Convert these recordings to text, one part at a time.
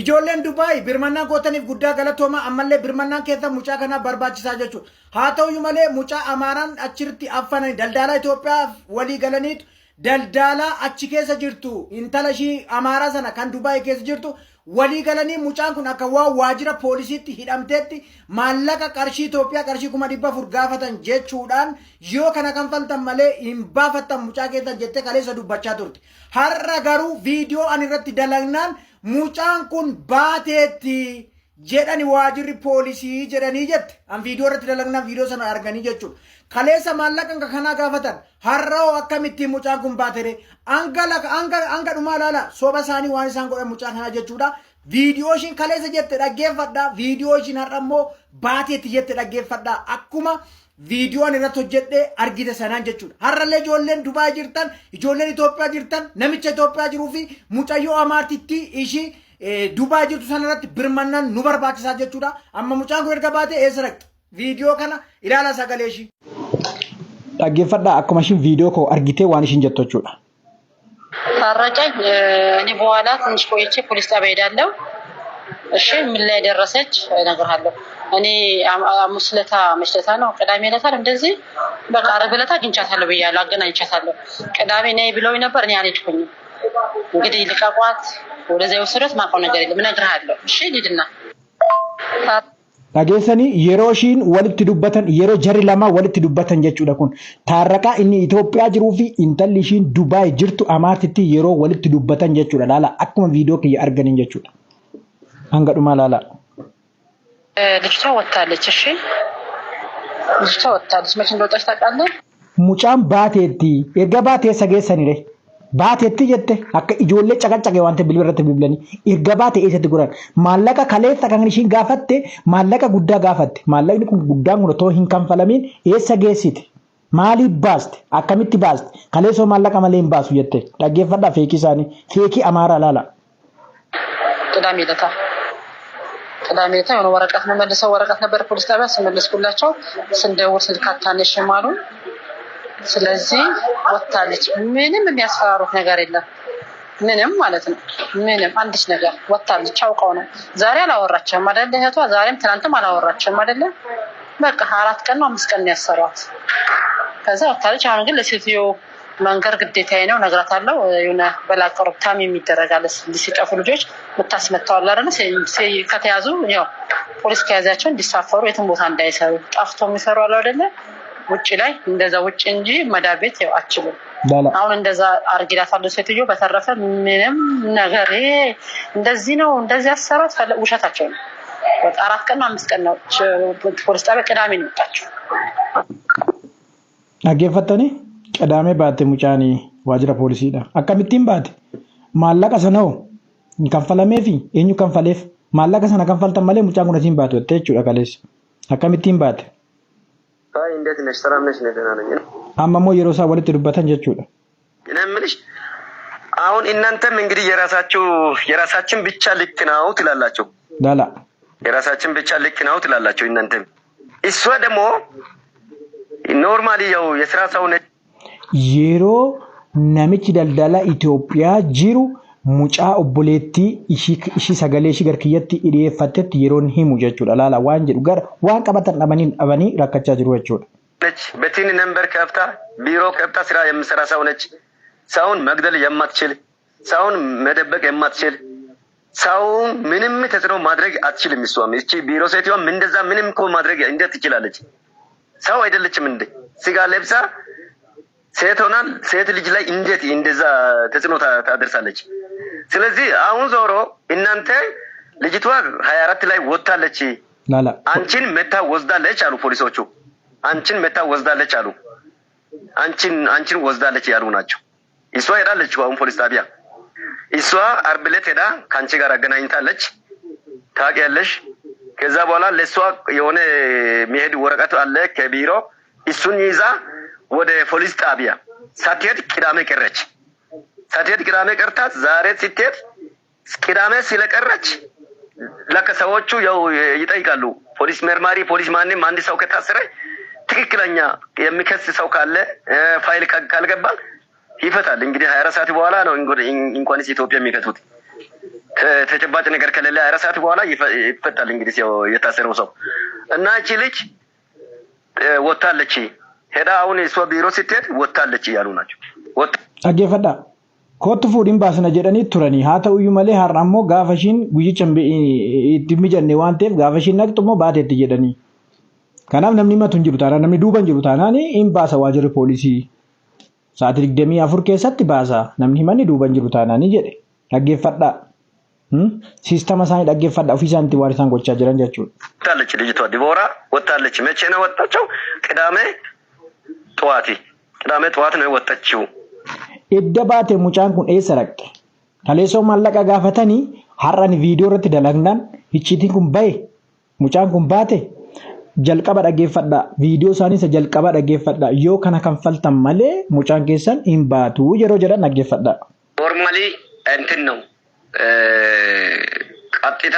ijoolleen Dubai birmannaa gootaniif guddaa galatooma ammallee birmannaa keessa mucaa kana barbaachisaa jechuudha. Haa ta'u malee mucaa Amaaraan achirratti affananii daldala Itoophiyaa walii galaniitu daldala achi keessa jirtu intala ishii Amaaraa sana kan Dubai keessa jirtu walii galanii mucaan kun akka waajjira poolisiitti hidhamteetti maallaqa qarshii Itoophiyaa qarshii 400 gaafatan jechuudhaan yoo kana kanfaltan malee hin baafattan mucaa keessa jettee kaleessa dubbachaa turte. Har'a garuu viidiyoo ani irratti dalagnaan mucaan kun baateetti jedhani waajjirri poolisii jedhanii jette. An viidiyoo irratti dalagnaan viidiyoo sana arganii jechuudha. Kaleessa maallaqa kana gaafatan har'oo akkamitti mucaan kun baatere anga dhumaa laala soba isaanii waan isaan godhan mucaa kana jechuudha. Viidiyoo ishiin kaleessa jette dhaggeeffadhaa. Viidiyoo ishiin har'a immoo baateetti jette dhaggeeffadhaa. Akkuma viidiyoo ani irratti hojjedhee argite sanaan jechuudha. Har'allee ijoolleen Dubaay jirtan, ijoolleen Itoophiyaa jirtan, namicha Itoophiyaa jiruu fi mucayyoo Amaartitti ishii Dubaay jirtu sanarratti birmannaan nu barbaachisaa jechuudha. Amma mucaan kun erga baatee eessa dhaqxe? Viidiyoo kana ilaala sagalee ishii. Dhaggeeffadhaa akkuma ishiin viidiyoo koo argitee waan ishiin jettu jechuudha. ታረቀኝ እኔ በኋላ ትንሽ ቆይቼ ፖሊስ ጣቢያ ሄዳለሁ። እሺ ምን ላይ ደረሰች እነግርሃለሁ። እኔ ሙስለታ መሽለታ ነው ቅዳሜ ዕለት እንደዚህ በቃ ዓርብ ዕለት አግኝቻታለሁ ብያለሁ፣ አገናኝቻታለሁ። ቅዳሜ ነይ ብለውኝ ነበር፣ እኔ አልሄድኩኝም። እንግዲህ ልቀቋት ወደዛ የወሰዱት ማውቀው ነገር የለም እነግርሃለሁ። እሺ ሊድና dhageessanii yeroo ishiin walitti dubbatan yeroo jarri lama walitti dubbatan jechuudha kun taarraqaa inni Itoophiyaa jiruu fi intalli ishiin Dubaay jirtu Amaartitti yeroo walitti dubbatan jechuudha. Laala akkuma viidiyoo kiyya arganin jechuudha. Hanga dhumaa laala. ልጅቷ ወጣለች። እሺ ልጅቷ ወጣለች። መቼ እንደወጣች ታውቃለህ? Mucaan baateetti erga baatee sageessanire baateetti jette akka ijoollee caqacaqee waan ta'e bilbilarratti bilbilanii erga baatee eessatti godhan maallaqa kaleessa kan ishiin gaafatte maallaqa guddaa gaafatte maallaqni kun guddaan kun otoo hin kanfalamin eessa geessite maaliif baaste akkamitti baaste kaleessoo maallaqa malee hin baasu jette dhaggeeffadhaa feekii isaanii feekii Amaaraa laala. ቅዳሜ ዕለት የሆነ ወረቀት ነው መልሰው ወረቀት ነበር ፖሊስ ጣቢያ ስመልስኩላቸው ስንደውል ስልክ አታነሽም አሉ። ስለዚህ ወጣለች። ምንም የሚያስፈራሩት ነገር የለም። ምንም ማለት ነው ምንም አንዲት ነገር ወጣለች። አውቀው ነው ዛሬ አላወራችም አይደል እህቷ? ዛሬም ትናንትም አላወራችም አይደል? በቃ 4 ቀን ነው 5 ቀን ነው ያሰሯት። ከዛ ወጣለች። አሁን ግን ለሴትዮ መንገር ግዴታዬ ነው እነግራታለሁ። የሆነ በላቀሩ ታም የሚደረጋለ ሲጠፉ ልጆች መታስመታው አይደል? ከተያዙ ያው ፖሊስ ከያዛቸው እንዲሳፈሩ የትም ቦታ እንዳይሰሩ ጠፍቶ የሚሰሩ አለ አይደል? ውጪ ላይ እንደዛ ውጪ እንጂ መዳብ ቤት ያው አችሉም። አሁን እንደዛ አርጊላታለሁ ሴትዮ። በተረፈ ምንም ነገር እንደዚህ ነው እንደዚህ አሰራት ውሸታቸው ነው። በቃ 4 ቀን 5 ቀን ነው ፖሊስ ጣቢያ ቅዳሜ ነው የመጣችው። dhaggeeffattani ቅዳሜ baate mucaani waajjira poolisiidha. Akkamittiin baate maallaqa sana hin kanfalameefi eenyu kanfaleef maallaqa sana kanfaltan malee mucaan kun asiin baatu jechuudha kaleessa. Akkamittiin baate? እንዴት ነሽ? ሰላም ነሽ? ነገና ነኝ። አማሞ የሮሳ ወልት ድበታን ጀቹዳ እነምልሽ አሁን እናንተም እንግዲህ የራሳችን ብቻ ልክ ነው ትላላችሁ። ዳላ የራሳችን ብቻ ልክ ነው ትላላችሁ እናንተም። እሷ ደግሞ ኖርማሊ ያው የስራ ሰው ነች። የሮ ነምቺ ደልዳላ ኢትዮጵያ ጂሩ ሙጫ ኦቦሌቲ እሺ ሰገሌ እሺ ገርክየቲ ኢዲየፈተት የሮን ሂሙ ጀቹዳ ላላ ዋን ጀዱ ጋር ዋን ቀበተን አበኒ ራከቻ ጅሩ ጀቹዳ ነች። በቲን ነምበር ከፍታ ቢሮ ከፍታ ስራ የምሰራ ሰው ነች። ሰውን መግደል የማትችል ሰውን መደበቅ የማትችል ሰውን ምንም ተጽዕኖ ማድረግ አትችልም። እሷም እቺ ቢሮ ሴትዮም እንደዛ ምንም እኮ ማድረግ እንዴት ትችላለች? ሰው አይደለችም እንዴ? ስጋ ለብሳ ሴት ሆና ሴት ልጅ ላይ እንዴት እንደዛ ተጽዕኖ ታደርሳለች? ስለዚህ አሁን ዞሮ እናንተ ልጅቷ 24 ላይ ወጣለች፣ አንቺን መታ ወስዳለች አሉ ፖሊሶቹ። አንቺን መታ ወስዳለች አሉ። አንቺን ወስዳለች ያሉ ናቸው። እሷ ሄዳለች አሁን ፖሊስ ጣቢያ። እሷ ዓርብ ዕለት ሄዳ ካንቺ ጋር አገናኝታለች ታውቂያለሽ። ከዛ በኋላ ለሷ የሆነ መሄድ ወረቀት አለ ከቢሮ እሱን ይዛ ወደ ፖሊስ ጣቢያ ሳትሄድ ቅዳሜ ቀረች። ሳትሄድ ቅዳሜ ቀርታት ዛሬ ስትሄድ ቅዳሜ ስለቀረች ለከሰዎቹ ያው ይጠይቃሉ። ፖሊስ መርማሪ ፖሊስ ማንንም አንድ ሰው ከታሰረ ትክክለኛ የሚከስ ሰው ካለ ፋይል ካልገባ ይፈታል። እንግዲህ 24 ሰዓት በኋላ ነው እንኳንስ ኢትዮጵያ የሚከቱት። ተጨባጭ ነገር ከሌለ 4 ሰዓት በኋላ ይፈታል። እንግዲህ የታሰረው ሰው እና እቺ ልጅ ወጣለች ሄዳ አሁን እሷ ቢሮ ስትሄድ ወጣለች እያሉ ናቸው። አገፈዳ ኮት ፉዲን ባስነ ጀደኒ ቱረኒ ሃተው ይመለ ሃራሞ ጋፈሽን ጉይጭም ኢትሚጀኔ ዋንቴፍ ጋፈሽን ነቅጥሞ ባቴት ጀደኒ ከናም ነምኒ መቱን ጅሩታና ነምኒ ዱበን ጅሩታና ኒ ኢምባሳ ዋጅር ፖሊሲ ሳትሪ ደሚ አፍር ከሰት ባሳ ነምኒ ማኒ ዱበን ጅሩታና ኒ ጀደ አገፈዳ ሲስተም ሳይ አገፈዳ ኦፊሳንቲ ዋሪሳን ጎቻ ጀረን ጃቹ ወጣለች ልጅቷ ዲቦራ ወጣለች። መቼ ነው ወጣቸው? ቅዳሜ ጠዋት ነው ወጣችው። እደባቴ ሙጫን ኩን ኤሰረቅ ከሌሶ ማለቃ ጋፈተኒ ሐራን ቪዲዮ ረት ደለግናን እቺቲን ኩን ባይ ሙጫን ኩን ባቴ ጀልቀባ ደገፈዳ ቪዲዮ ሳኒሰ ጀልቀባ ደገፈዳ ዮ ከነ ከንፈልተን ማለ ሙጫን ኬሰን ኢምባቱ የሮ ጀረን ደገፈዳ ኖርማሊ እንትን ነው ቀጥታ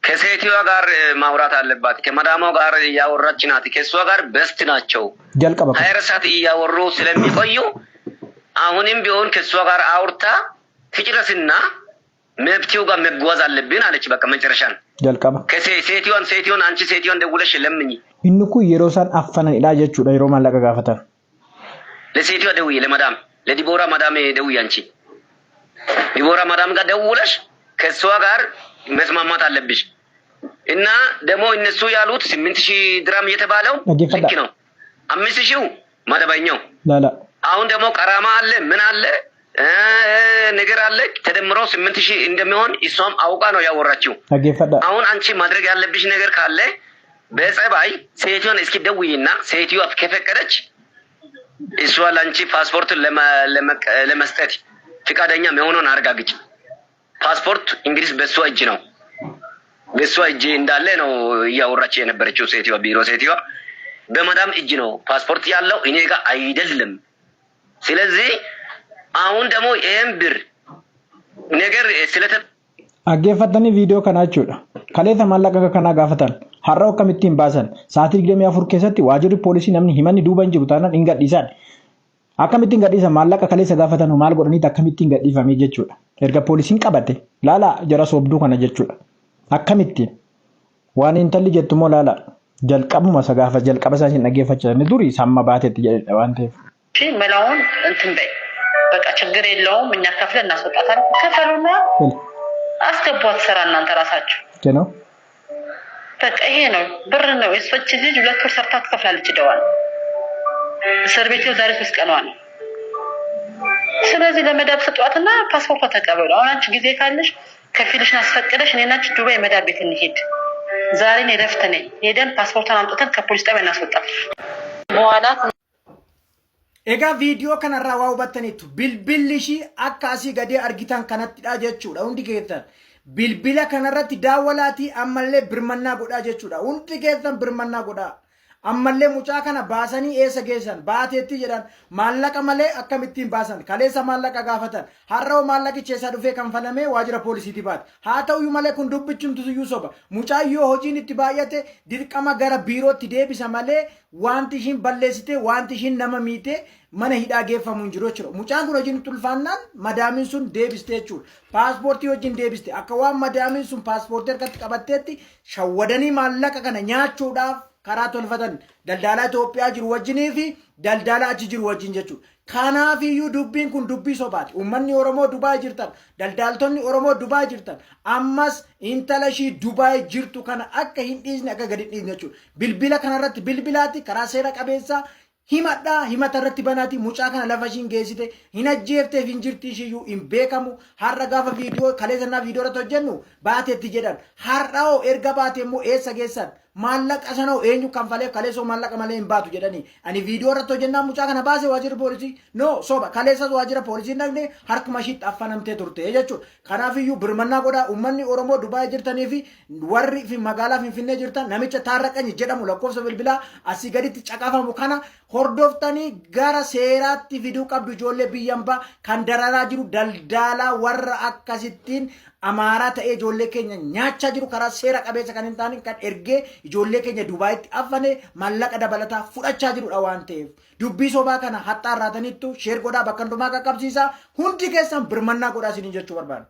ከሴቲዋ ጋር ማውራት አለባት። ከመዳሟ ጋር ያወራች ናት። ከሷ ጋር በስት ናቸው። ጀልቀባ 24 ሰዓት እያወሩ ስለሚቆዩ አሁንም ቢሆን ከሷ ጋር አውርታ ትጭረስና መብቲው ጋር መጓዝ አለብን አለች። በቃ መጨረሻን ጀልቀባ ሴቲዮን አንቺ ሴቲዮን ደውለሽ ለምኝ ኢንኩ የሮሳን አፈነን ኢላ ጀቹ ዳይሮ ማለቀ ጋፈተን ለሴቲዋ ደውይ፣ ለመዳም ለዲቦራ መዳም ደውይ። አንቺ ዲቦራ መዳም ጋር ደውለሽ ከሷ ጋር መስማማት አለብሽ። እና ደግሞ እነሱ ያሉት 8000 ድራም እየተባለው ልክ ነው። 5000 መደበኛው ላላ አሁን ደግሞ ቀራማ አለ ምን አለ ነገር አለ ተደምሮ 8000 እንደሚሆን እሷም አውቃ ነው ያወራችው። አሁን አንቺ ማድረግ ያለብሽ ነገር ካለ በጸባይ ሴቲዮን እስኪ ደውይና ሴቲዮ ከፈቀደች እሷ ላንቺ ፓስፖርት ለመስጠት ፍቃደኛ መሆኑን አረጋግጭ። ፓስፖርት እንግሊዝ በሷ እጅ ነው። በሷ እጅ እንዳለ ነው ያወራች የነበረችው ሴቲዮ ቢሮ ሴቲዮ በመዳም እጅ ነው ፓስፖርት ያለው እኔ ጋር አይደለም። ስለዚህ አሁን ደግሞ ይሄን ብር ነገር ስለተ አገፈተኒ ቪዲዮ ከናቹዳ ከሌተ ማለቀ ከና ጋፈታን ሐራው ከሚቲን ባሰን ሳትሪ ገሚ አፍር ከሰቲ ዋጅሪ ፖሊሲ ነምኒ ሂማኒ ዱባን ጅሩታና እንጋዲሳን አከሚቲን ጋዲሳ ማለቀ ከሌሰ ጋፈታን ማል ጎድኒ ተከሚቲን ጋዲፋሜ ጀቹዳ erga poolisiin qabate laala jara soobduu kana jechuudha akkamittiin waan intalli jettumoo laala jalqabuma sagaafa jalqaba isaatiin dhageeffachaa duri samma baatetti jedhe waan ta'eef መላውን እንትን በይ በቃ ችግር የለውም እኛ ከፍለን እናስወጣታለን። ከፈሉና አስገቧት ስራ እናንተ ራሳችሁ ነው። በቃ ይሄ ነው ብር ነው። የሶች ልጅ 2 ወር ሰርታ ትከፍላለች ደዋል እስር ቤት ዛሬ 3 ቀን ነው። ስለዚህ ለመዳብ ስጧትና ፓስፖርት ተቀበሉ። አሁን አንቺ ጊዜ ካለሽ ከፊልሽን አስፈቅደሽ እኔና አንቺ ዱባይ መዳብ ቤት እንሂድ። ዛሬ ነው ረፍት ነኝ። ሄደን ፓስፖርቱን አምጥተን ከፖሊስ ጣቢያ እናስወጣ። በኋላ ኤጋ ቪዲዮ ከነራ ዋው በተኔቱ ቢልቢልሺ አካሲ ገዴ አርጊታን ከነጥዳ ጀቹዳ ሁንዲ ጌተን ቢልቢላ ከነረት ዳወላቲ አመለ ብርመና ጎዳ ጀቹዳ ሁንዲ ጌተን ብርመና ጎዳ አመለ ሙጫ ከነ ባሰኒ ኤሰ ጌሰን ባቴቲ ጀዳን ማለቀ መለ አከሚቲን ባሰን ከሌሰ ማለቀ ጋፈተን ሐራው ማለቀ ቼሳ ዱፌ ከንፈለሜ ዋጅራ ፖሊሲ ቲባት ሃተው ይመለ ኩን ዱብቹም ትዩ ሶባ ሙጫዮ ሆጂን ኢትባየተ ዲርቀማ ገረ ቢሮቲ ዴቢሰ መለ ዋንቲሽን በለሲቴ ዋንቲሽን ነመሚቴ mana hidhaa geeffamu hin jiru jechuudha. Mucaan kun hojiin tulfaannaan madaamiin sun deebiste jechuudha. Paaspoortii hojiin deebiste akka waan madaamiin sun paaspoortii harkatti qabatteetti shawwadanii maallaqa kana nyaachuudhaaf karaa tolfatan daldalaa Itoophiyaa jiru wajjinii fi daldalaa achi jiru wajjin jechuudha. Kanaafiyyuu dubbiin kun dubbii sobaati. Uummanni Oromoo Dubaay jirtan, daldaltonni Oromoo Dubaay jirtan, ammas intala ishii Dubaay jirtu kana akka hin dhiisne akka gadi dhiisne jechuudha. Bilbila kanarratti bilbilaati karaa seera qabeessaa himadha himata irratti banaati mucaa kana lafa ishiin geessite hin ajjeefteef hin jirti ishiyyuu hin beekamu. Har'a gaafa viidiyoo kaleessannaa viidiyoo irratti hojjennu baateetti jedhan har'aoo erga baate immoo eessa geessan maallaqa sanoo eenyu kanfalee kaleessoo maallaqa malee hin baatu jedhanii ani viidiyoo irratti hojjennaa mucaa kana baase waajjira poolisii no soba kaleessas waajjira poolisii dhaqne harkuma ishiitti affanamtee turte jechuudha. Kanaafiyyuu birmannaa godhaa uummanni Oromoo Dubaay jirtanii fi warri fi magaalaa Finfinnee jirtan namicha Taarraqany jedhamu lakkoofsa bilbilaa asii gaditti caqafamu kana hordoftanii gara seeraatti fiduu qabdu. Ijoollee biyyambaa kan dararaa jiru daldalaa warra akkasittiin amaaraa ta'ee ijoollee keenya nyaachaa jiru karaa seera qabeessa kan hin taane kan ergee ijoollee keenya Dubaayitti affane maallaqa dabalataa fudhachaa jirudha waan ta'eef dubbii sobaa kana haxxaarraataniittu sheer godhaa bakka hundumaa qaqqabsiisaa hundi keessan birmannaa godhaa isiniin jechuu barbaada.